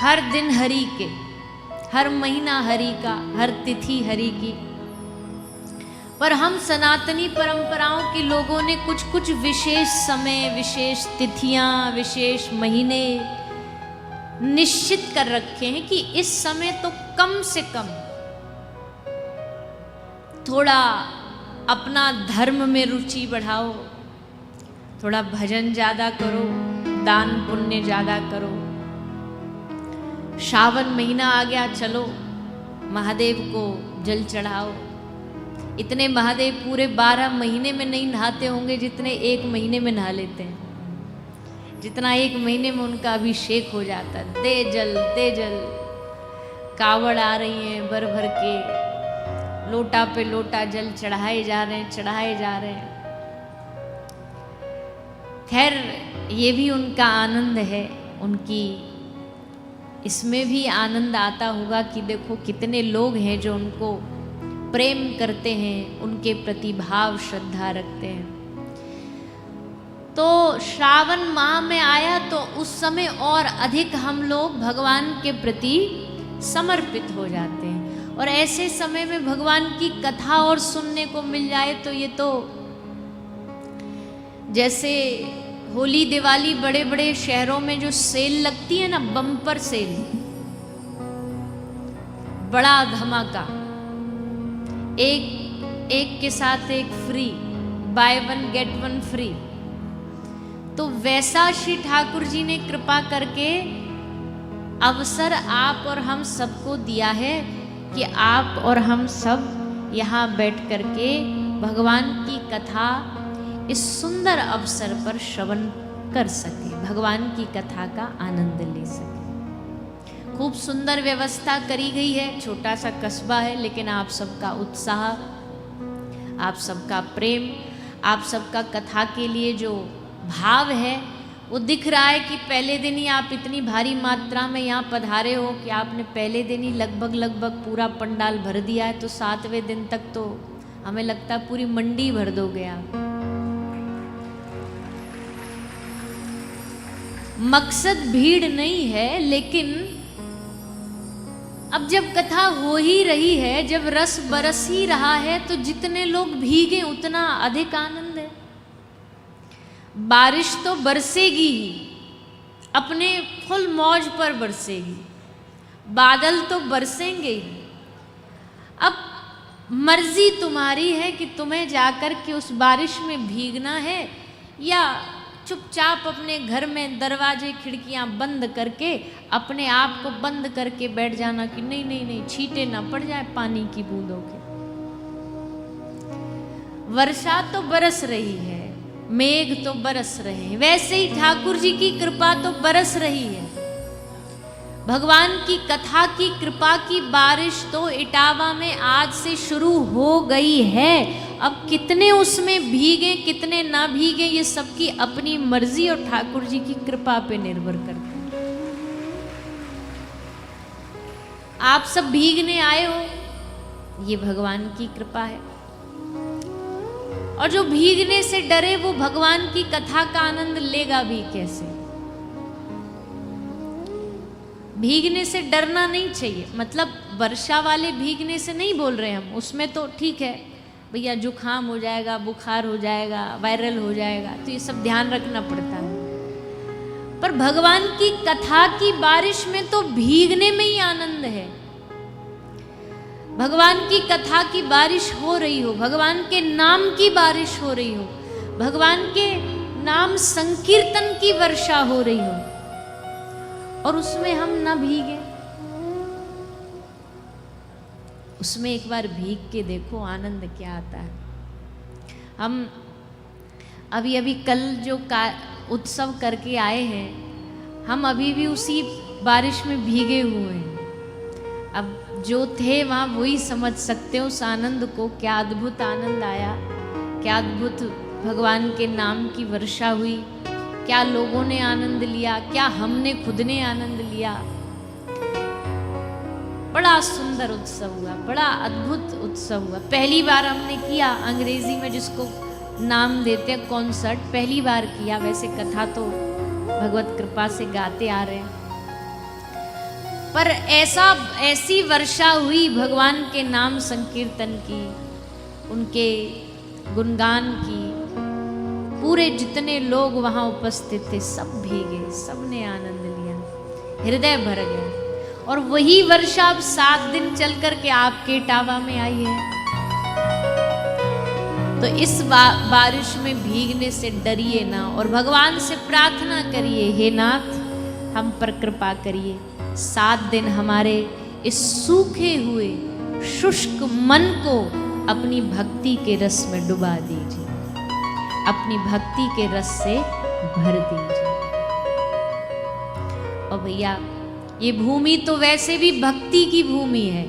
हर दिन हरि के, हर महीना हरि का, हर तिथि हरि की। पर हम सनातनी परंपराओं के लोगों ने कुछ कुछ विशेष समय, विशेष तिथियां, विशेष महीने निश्चित कर रखे हैं कि इस समय तो कम से कम थोड़ा अपना धर्म में रुचि बढ़ाओ, थोड़ा भजन ज़्यादा करो, दान पुण्य ज़्यादा करो। श्रावण महीना आ गया, चलो महादेव को जल चढ़ाओ। इतने महादेव पूरे 12 महीने में नहीं नहाते होंगे जितने एक महीने में नहा लेते हैं, जितना एक महीने में उनका अभिषेक हो जाता है। दे जल दे जल, कावड़ आ रही हैं भर भर के, लोटा पे लोटा जल चढ़ाए जा रहे हैं, चढ़ाए जा रहे हैं। खैर ये भी उनका आनंद है, उनकी इसमें भी आनंद आता होगा कि देखो कितने लोग हैं जो उनको प्रेम करते हैं, उनके प्रति भाव श्रद्धा रखते हैं। तो श्रावण माह में आया तो उस समय और अधिक हम लोग भगवान के प्रति समर्पित हो जाते हैं, और ऐसे समय में भगवान की कथा और सुनने को मिल जाए तो ये तो जैसे होली दिवाली बड़े बड़े शहरों में जो सेल लगती है ना, बम्पर सेल, बड़ा धमाका, एक के साथ एक free, by one get one free. तो वैसा श्री ठाकुर जी ने कृपा करके अवसर आप और हम सबको दिया है कि आप और हम सब यहाँ बैठ करके भगवान की कथा इस सुंदर अवसर पर श्रवण कर सके, भगवान की कथा का आनंद ले सके। खूब सुंदर व्यवस्था करी गई है, छोटा सा कस्बा है, लेकिन आप सबका उत्साह, आप सबका प्रेम, आप सबका कथा के लिए जो भाव है वो दिख रहा है कि पहले दिन ही आप इतनी भारी मात्रा में यहाँ पधारे हो कि आपने पहले दिन ही लगभग पूरा पंडाल भर दिया है। तो 7वें दिन तक तो हमें लगता है पूरी मंडी भर दोगे आप। मकसद भीड़ नहीं है, लेकिन अब जब कथा हो ही रही है, जब रस बरस ही रहा है, तो जितने लोग भीगे उतना अधिक आनंद है। बारिश तो बरसेगी ही, अपने फुल मौज पर बरसेगी, बादल तो बरसेंगे ही। अब मर्जी तुम्हारी है कि तुम्हें जाकर के उस बारिश में भीगना है या चुपचाप अपने घर में दरवाजे खिड़कियां बंद करके अपने आप को बंद करके बैठ जाना कि नहीं नहीं नहीं, छींटे ना पड़ जाए पानी की बूंदों के। वर्षा तो बरस रही है, मेघ तो बरस रहे हैं, वैसे ही ठाकुर जी की कृपा तो बरस रही है। भगवान की कथा की कृपा की बारिश तो इटावा में आज से शुरू हो गई है। अब कितने उसमें भीगे कितने ना भीगे ये सबकी अपनी मर्जी और ठाकुर जी की कृपा पे निर्भर करता है। आप सब भीगने आए हो, ये भगवान की कृपा है। और जो भीगने से डरे वो भगवान की कथा का आनंद लेगा भी कैसे। भीगने से डरना नहीं चाहिए, मतलब वर्षा वाले भीगने से नहीं बोल रहे हम, उसमें तो ठीक है भैया, जुखाम हो जाएगा, बुखार हो जाएगा, वायरल हो जाएगा, तो ये सब ध्यान रखना पड़ता है। पर भगवान की कथा की बारिश में तो भीगने में ही आनंद है। भगवान की कथा की बारिश हो रही हो, भगवान के नाम की बारिश हो रही हो, भगवान के नाम संकीर्तन की वर्षा हो रही हो, और उसमें हम ना भीगे, उसमें एक बार भीग के देखो आनंद क्या आता है। हम अभी कल जो उत्सव करके आए हैं, हम अभी भी उसी बारिश में भीगे हुए हैं। अब जो थे वहाँ वही समझ सकते हो उस आनंद को, क्या अद्भुत आनंद आया, क्या अद्भुत भगवान के नाम की वर्षा हुई, क्या लोगों ने आनंद लिया, क्या हमने खुद ने आनंद लिया। बड़ा सुंदर उत्सव हुआ, बड़ा अद्भुत उत्सव हुआ। पहली बार हमने किया, अंग्रेजी में जिसको नाम देते हैं कॉन्सर्ट, पहली बार किया। वैसे कथा तो भगवत कृपा से गाते आ रहे हैं। पर ऐसी वर्षा हुई भगवान के नाम संकीर्तन की, उनके गुणगान की। पूरे जितने लोग वहां उपस्थित थे सब भीगे, सबने आनंद लिया, हृदय भर गया। और वही वर्षा अब 7 दिन चल कर के आपके इटावा में आई है। तो इस बारिश में भीगने से डरिए ना और भगवान से प्रार्थना करिए, हे नाथ हम पर कृपा करिए, 7 दिन हमारे इस सूखे हुए शुष्क मन को अपनी भक्ति के रस में डुबा दीजिए, अपनी भक्ति के रस से भर दीजिए। और भैया ये भूमि तो वैसे भी भक्ति की भूमि है,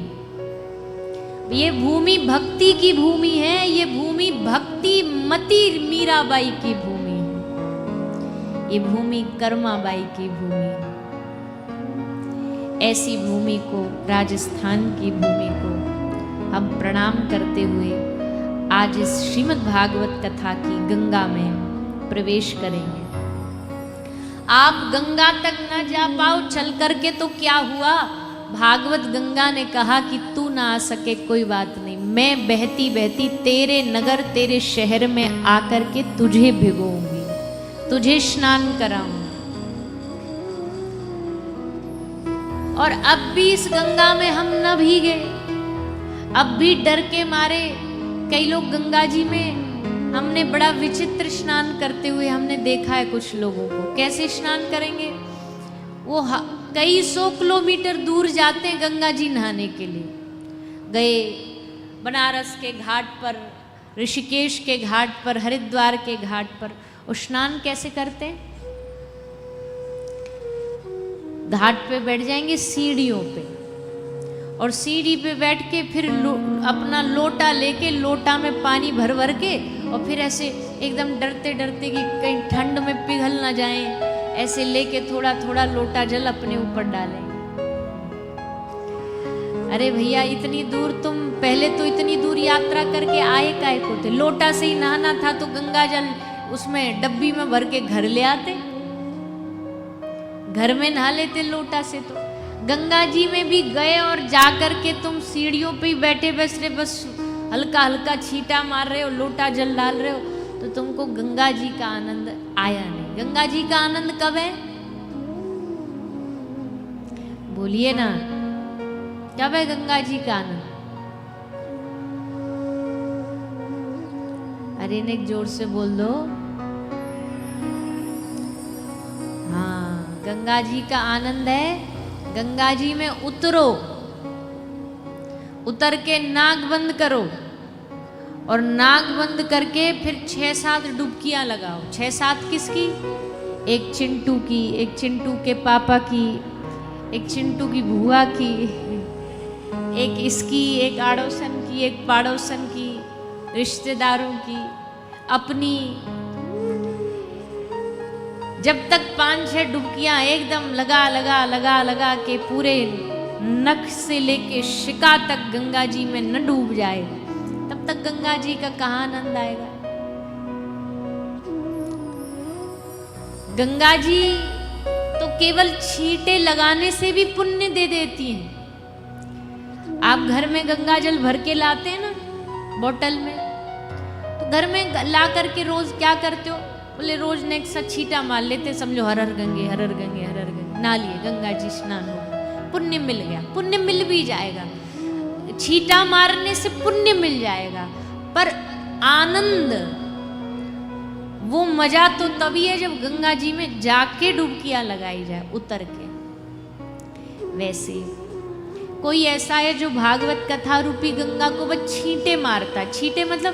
ये भूमि भक्ति की भूमि है, ये भूमि भक्ति मती मीराबाई की भूमि है, ये भूमि कर्माबाई की भूमि है। ऐसी भूमि को, राजस्थान की भूमि को हम प्रणाम करते हुए आज इस श्रीमद् भागवत कथा की गंगा में प्रवेश करेंगे। आप गंगा तक न जा पाओ चल करके तो क्या हुआ, भागवत गंगा ने कहा कि तू ना आ सके कोई बात नहीं, मैं बहती बहती तेरे नगर तेरे शहर में आकर के तुझे भिगोऊंगी, तुझे स्नान कराऊंगी। और अब भी इस गंगा में हम न भीगे, अब भी डर के मारे कई लोग गंगा जी में, हमने बड़ा विचित्र स्नान करते हुए हमने देखा है कुछ लोगों को। कैसे स्नान करेंगे, वो कई 100 किलोमीटर दूर जाते हैं गंगा जी नहाने के लिए। गए बनारस के घाट पर, ऋषिकेश के घाट पर, हरिद्वार के घाट पर, वो स्नान कैसे करते हैं, घाट पे बैठ जाएंगे सीढ़ियों पे, और सीढ़ी पे बैठ के फिर अपना लोटा लेके, लोटा में पानी भर भर के, और फिर ऐसे एकदम डरते डरते कि कहीं ठंड में पिघल ना जाए, ऐसे लेके थोड़ा थोड़ा लोटा जल अपने ऊपर डालें। अरे भैया इतनी दूर तुम पहले तो इतनी दूर यात्रा करके आए काहे को थे, लोटा से ही नहाना था तो गंगा जल उसमें डब्बी में भर के घर ले आते, घर में नहा लेते लोटा से। तो गंगा जी में भी गए और जाकर के तुम सीढ़ियों पे ही बैठे बस हल्का हल्का छींटा मार रहे हो, लोटा जल डाल रहे हो, तो तुमको गंगा जी का आनंद आया नहीं। गंगा जी का आनंद कब है, बोलिए ना, कब है गंगा जी का आनंद? अरे ने जोर से बोल दो। हाँ, गंगा जी का आनंद है, गंगा जी में उतरो, उतर के नाक बंद करो, और नाक बंद करके फिर 6-7 डुबकियां लगाओ। 6-7 किसकी, एक चिंटू की, एक चिंटू के पापा की, एक चिंटू की बुआ की, एक इसकी, एक आड़ोसन की, एक पाड़ोसन की, रिश्तेदारों की, अपनी। जब तक 5-6 डुबकियां एकदम लगा लगा लगा लगा के पूरे नख से लेके शिका तक गंगा जी में न डूब जाए, तब तक गंगा जी का कहाँ आनंद आएगा। गंगा जी तो केवल छींटे लगाने से भी पुण्य दे देती हैं। आप घर में गंगा जल भर के लाते हैं ना बोतल में, तो घर में ला करके रोज क्या करते हो, बोले रोज ने एक सा छींटा मार लेते, समझो हर हर गंगे हर हर गंगे हर हर गंगे, ना लिए गंगा जी स्नान हो, पुण्य मिल गया। पुण्य मिल भी जाएगा, छींटा मारने से पुण्य मिल जाएगा, पर आनंद, वो मजा तो तभी है जब गंगा जी में जाके डुबकियां लगाई जाए उतर के। वैसे कोई ऐसा है जो भागवत कथा रूपी गंगा को बस छींटे मारता है। छींटे मतलब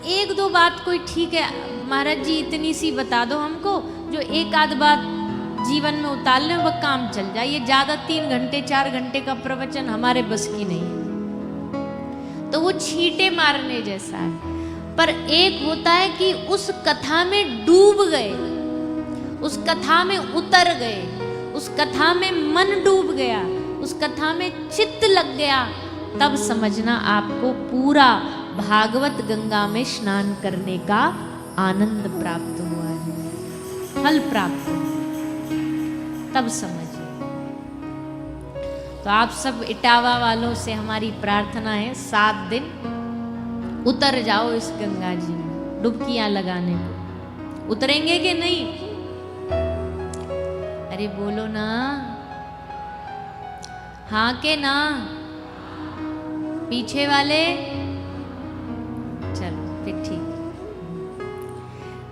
1-2 बात कोई ठीक है महाराज जी इतनी सी बता दो हमको, जो एक आध बात जीवन में उतार लें वह काम चल जाए। ये ज्यादा 3 घंटे 4 घंटे का प्रवचन हमारे बस की नहीं है, तो वो छींटे मारने जैसा है। पर एक होता है कि उस कथा में डूब गए, उस कथा में उतर गए, उस कथा में मन डूब गया, उस कथा में चित्त लग गया, तब समझना आपको पूरा भागवत गंगा में स्नान करने का आनंद प्राप्त हुआ है, फल प्राप्त हुआ, तब समझिए। तो आप सब इटावा वालों से हमारी प्रार्थना है 7 दिन उतर जाओ इस गंगा जी में डुबकियां लगाने को। उतरेंगे कि नहीं? अरे बोलो ना, हाँ के ना? पीछे वाले चलो फिर ठीक।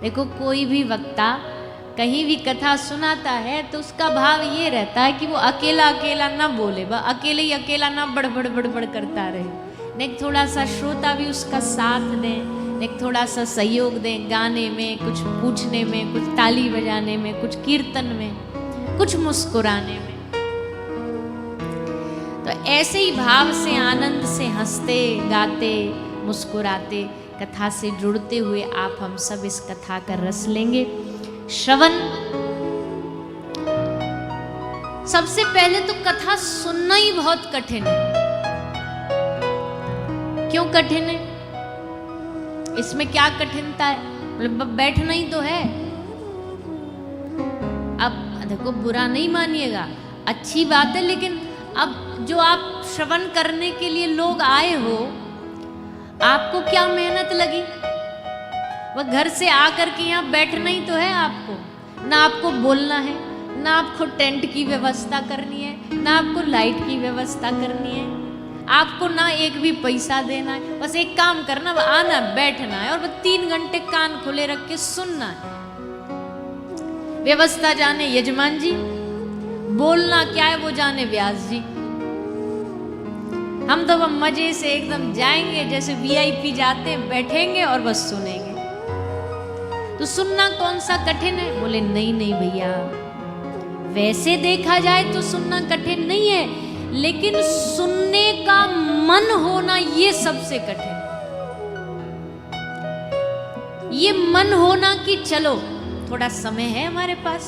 देखो कोई भी वक्ता कहीं भी कथा सुनाता है तो उसका भाव ये रहता है कि वो अकेला अकेला ना बोले, वह अकेले ही अकेला ना बड़बड़ बड़बड़ करता रहे, ने थोड़ा सा श्रोता भी उसका साथ दें, ने थोड़ा सा सहयोग दें गाने में, कुछ पूछने में, कुछ ताली बजाने में, कुछ कीर्तन में, कुछ मुस्कुराने में। तो ऐसे ही भाव से आनंद से हंसते गाते मुस्कुराते कथा से जुड़ते हुए आप हम सब इस कथा का रस लेंगे। श्रवण, सबसे पहले तो कथा सुनना ही बहुत कठिन है। क्यों कठिन है? इसमें क्या कठिनता है? मतलब बैठना ही तो है। अब देखो बुरा नहीं मानिएगा, अच्छी बात है, लेकिन अब जो आप श्रवण करने के लिए लोग आए हो, आपको क्या मेहनत लगी? वह घर से आकर के यहाँ बैठना ही तो है आपको। ना आपको बोलना है, ना आपको टेंट की व्यवस्था करनी है, ना आपको लाइट की व्यवस्था करनी है, आपको ना एक भी पैसा देना है। बस एक काम करना, वह आना बैठना है और वह 3 घंटे कान खुले रख के सुनना है। व्यवस्था जाने यजमान जी, बोलना क्या है वो जाने व्यास जी। हम तो वह मजे से एकदम जाएंगे जैसे वीआईपी जाते हैं, बैठेंगे और बस सुनेंगे। तो सुनना कौन सा कठिन है? बोले नहीं नहीं भैया, वैसे देखा जाए तो सुनना कठिन नहीं है, लेकिन सुनने का मन होना ये सबसे कठिन। ये मन होना कि चलो थोड़ा समय है हमारे पास,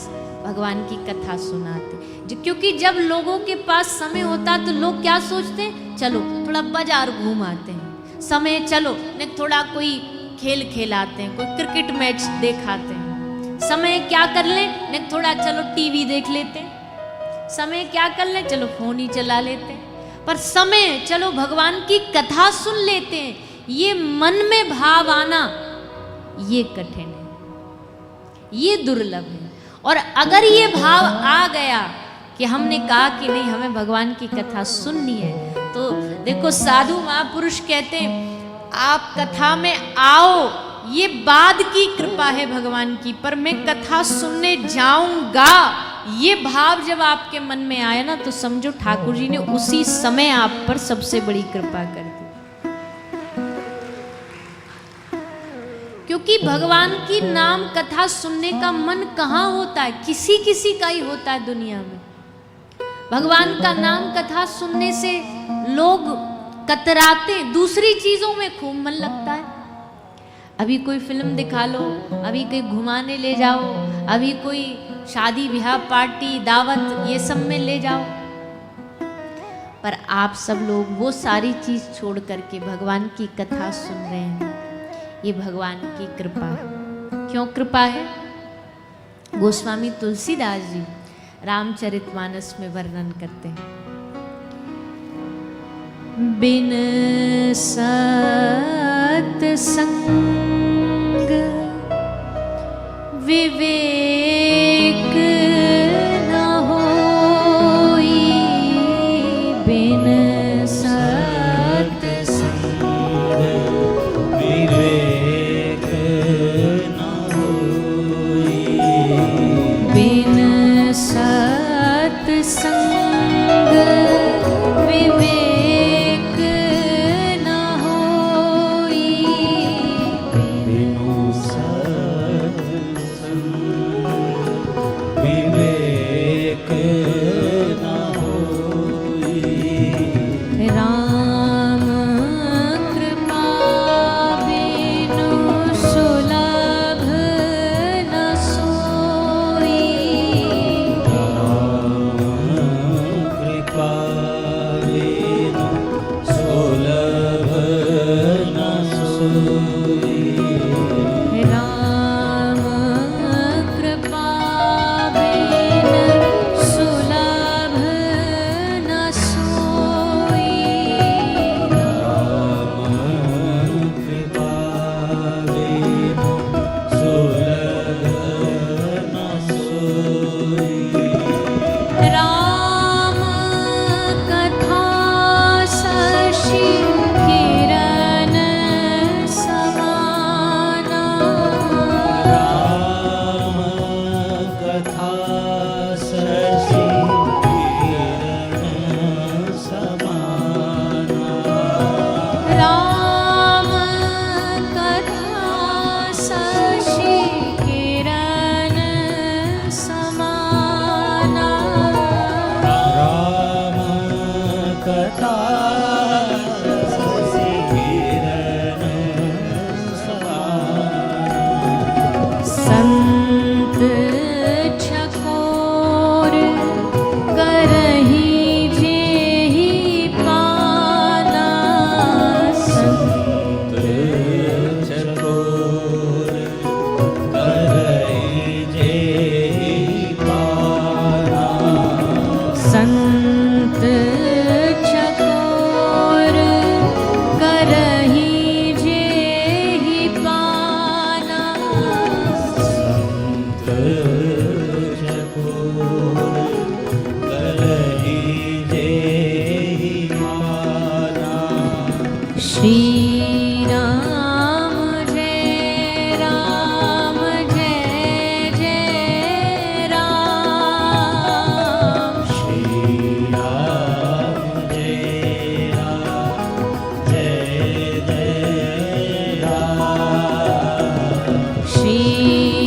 भगवान की कथा सुनाते। क्योंकि जब लोगों के पास समय होता तो लोग क्या सोचते? चलो थोड़ा बाजार घूम आते हैं, समय चलो ने थोड़ा कोई खेल खेलाते हैं, कोई क्रिकेट मैच देखाते हैं, समय क्या कर लें ने थोड़ा चलो टीवी देख लेते हैं, समय क्या कर लें चलो फोन ही चला लेते हैं। पर समय चलो भगवान की कथा सुन लेते हैं, ये मन में भाव आना ये कठिन है, ये दुर्लभ है। और अगर ये भाव आ गया कि हमने कहा कि नहीं हमें भगवान की कथा सुननी है, तो देखो साधु महापुरुष कहते हैं आप कथा में आओ, ये बाद की कृपा है भगवान की, पर मैं कथा सुनने जाऊंगा, ये भाव जब आपके मन में आया ना तो समझो ठाकुर जी ने उसी समय आप पर सबसे बड़ी कृपा कर दी। क्योंकि भगवान की नाम कथा सुनने का मन कहाँ होता है? किसी किसी का ही होता है दुनिया में। भगवान का नाम कथा सुनने से लोग कतराते, दूसरी चीजों में खूब मन लगता है। अभी कोई फिल्म दिखा लो, अभी कहीं घुमाने ले जाओ, अभी कोई शादी ब्याह पार्टी दावत ये सब में ले जाओ, पर आप सब लोग वो सारी चीज छोड़ करके भगवान की कथा सुन रहे हैं, ये भगवान की कृपा है। क्यों कृपा है? गोस्वामी तुलसीदास जी रामचरितमानस में वर्णन करते हैं, बिन सत्संग विवेक न होई, बिन सत्संग विवेक न होई, बिन सत्संग विवेक न होई, बिनु सत्संग विवेक न होई, राम कृपा बिनु सुलभ न सोई, राम कृपा बिनु संत चकोर करहि जेहि पाना। संत चकोर करहि जेहि पाना। श्री राम जय राम जय जय राम। श्री राम जय राम जय जय राम। श्री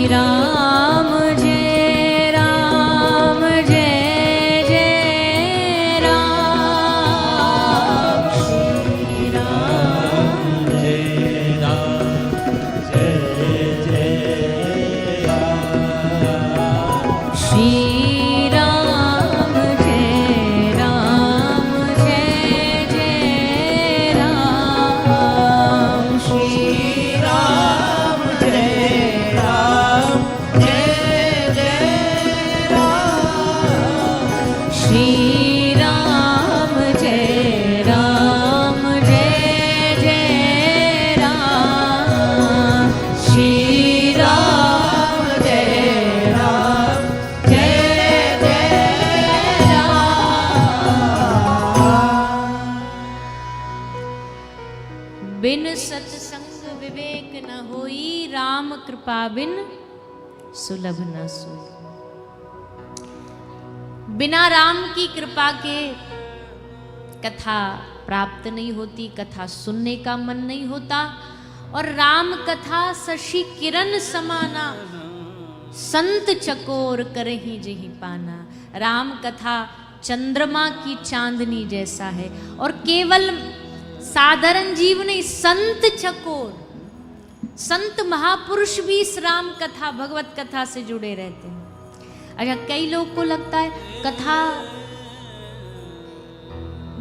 राम जय राम जय जय राम। श्री राम जय राम जय जय राम। श्री राम जय राम जय जय राम। श्री राम जय राम जय जय राम। श्री राम जय राम जय जय राम। श्री राम जय राम जय जय राम। बिन सत्संग विवेक न होई, राम कृपा बिन सुलभ न सोई। बिना राम की कृपा के कथा प्राप्त नहीं होती, कथा सुनने का मन नहीं होता। और राम कथा शशि किरण समाना, संत चकोर करहि जेहि पाना। राम कथा चंद्रमा की चांदनी जैसा है, और केवल साधारण जीव नहीं, संत चकोर, संत महापुरुष भी इस राम कथा भगवत कथा से जुड़े रहते हैं। अच्छा, कई लोग को लगता है कथा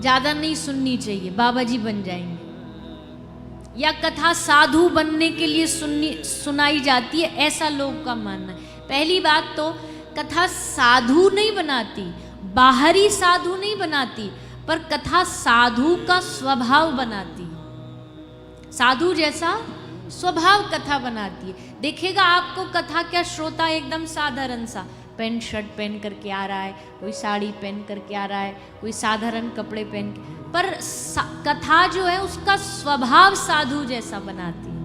ज्यादा नहीं सुननी चाहिए, बाबा जी बन जाएंगे, या कथा साधु बनने के लिए सुनाई जाती है, ऐसा लोग का मानना है। पहली बात तो कथा साधु नहीं बनाती, बाहरी साधु नहीं बनाती, पर कथा साधु का स्वभाव बनाती है। साधु जैसा स्वभाव कथा बनाती है। देखिएगा आपको कथा क्या, श्रोता एकदम साधारण सा पैंट शर्ट पहन करके आ रहा है, कोई साड़ी पहन करके आ रहा है, कोई साधारण कपड़े पहन के, पर कथा जो है उसका स्वभाव साधु जैसा बनाती है।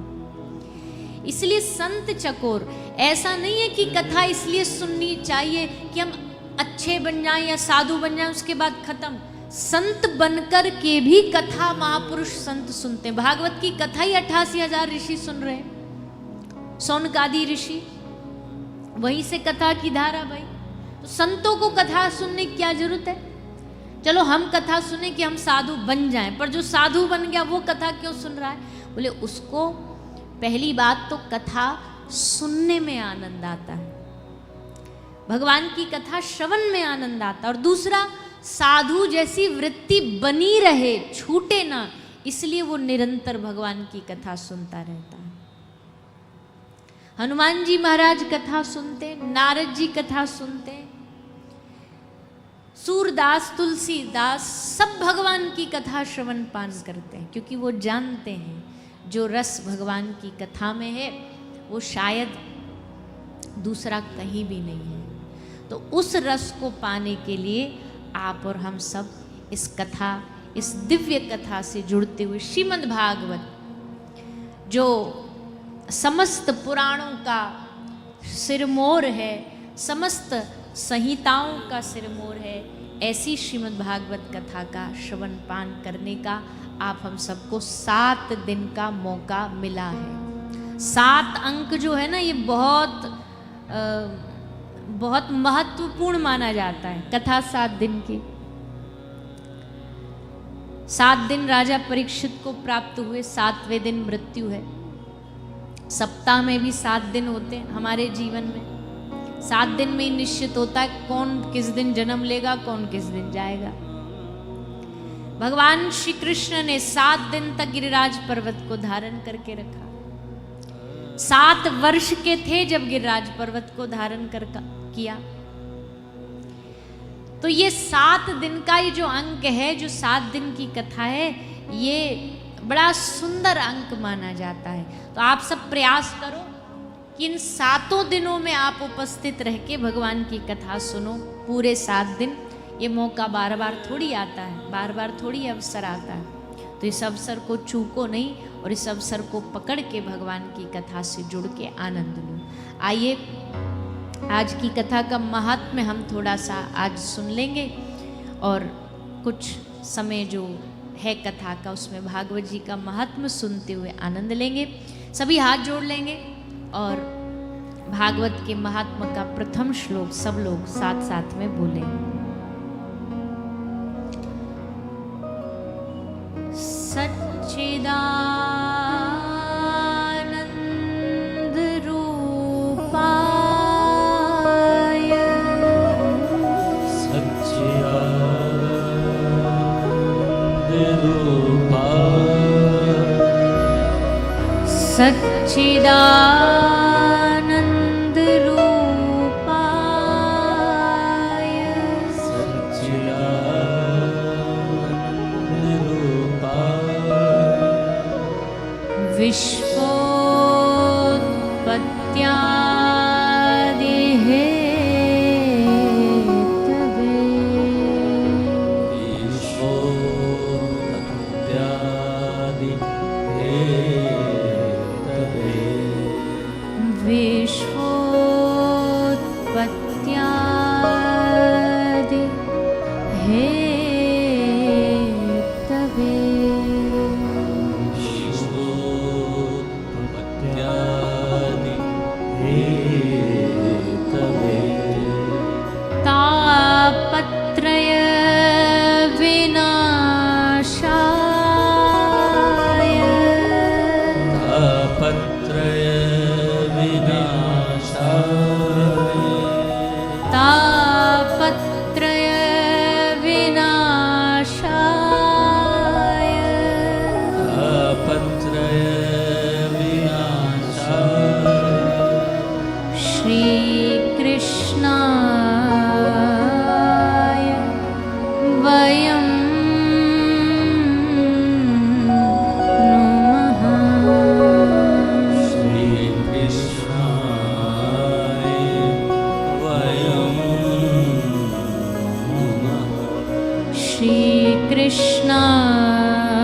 इसलिए संत चकोर, ऐसा नहीं है कि कथा इसलिए सुननी चाहिए कि हम अच्छे बन जाएं या साधु बन जाएं उसके बाद खत्म। संत बनकर के भी कथा महापुरुष संत सुनते हैं। भागवत की कथा ही 88,000 ऋषि सुन रहे हैं, सौनकादि ऋषि, वहीं से कथा की धारा भाई। तो संतों को कथा सुनने की क्या जरूरत है? चलो हम कथा सुने कि हम साधु बन जाएं, पर जो साधु बन गया वो कथा क्यों सुन रहा है? बोले उसको पहली बात तो कथा सुनने में आनंद आता है, भगवान की कथा श्रवण में आनंद आता है, और दूसरा साधु जैसी वृत्ति बनी रहे, छूटे ना, इसलिए वो निरंतर भगवान की कथा सुनता रहता है। हनुमान जी महाराज कथा सुनते, नारद जी कथा सुनते, सूरदास, तुलसीदास सब भगवान की कथा श्रवण पान करते हैं, क्योंकि वो जानते हैं जो रस भगवान की कथा में है वो शायद दूसरा कहीं भी नहीं है। तो उस रस को पाने के लिए आप और हम सब इस कथा, इस दिव्य कथा से जुड़ते हुए श्रीमद् भागवत, जो समस्त पुराणों का सिरमौर है, समस्त संहिताओं का सिरमौर है, ऐसी श्रीमद् भागवत कथा का श्रवण पान करने का आप हम सबको 7 दिन का मौका मिला है। 7 अंक जो है ना, ये बहुत महत्वपूर्ण माना जाता है। कथा 7 दिन की, 7 दिन राजा परीक्षित को प्राप्त हुए, 7वें दिन मृत्यु है। सप्ताह में भी 7 दिन होते हैं हमारे जीवन में। 7 दिन में ही निश्चित होता है कौन किस दिन जन्म लेगा, कौन किस दिन जाएगा। भगवान श्री कृष्ण ने 7 दिन तक गिरिराज पर्वत को धारण करके रखा। 7 वर्ष के थे जब गिरिराज पर्वत को धारण कर किया। तो ये 7 दिन का ये जो अंक है, जो 7 दिन की कथा है, ये बड़ा सुंदर अंक माना जाता है। तो आप सब प्रयास करो कि इन 7 दिनों में आप उपस्थित रह के भगवान की कथा सुनो, पूरे 7 दिन। ये मौका बार बार थोड़ी आता है, बार बार थोड़ी अवसर आता है, तो इस अवसर को चूको नहीं और इस अवसर को पकड़ के भगवान की कथा से जुड़ के आनंद लो। आइए आज की कथा का महात्म्य हम थोड़ा सा आज सुन लेंगे और कुछ समय जो है कथा का उसमें भागवत जी का महात्म्य सुनते हुए आनंद लेंगे। सभी हाथ जोड़ लेंगे और भागवत के महात्म्य का प्रथम श्लोक सब लोग साथ साथ में बोलेंगे। सच्चिदानंद रूपाय सच्चिदानंद रूपाय विश्वोत्पत्त्यादि हेतवे विश्वोत्पत्त्यादि हेतवे तापत्रय विनाशाय तापत्रय विनाशाय श्री कृष्णाय वयं नमः श्री कृष्णाय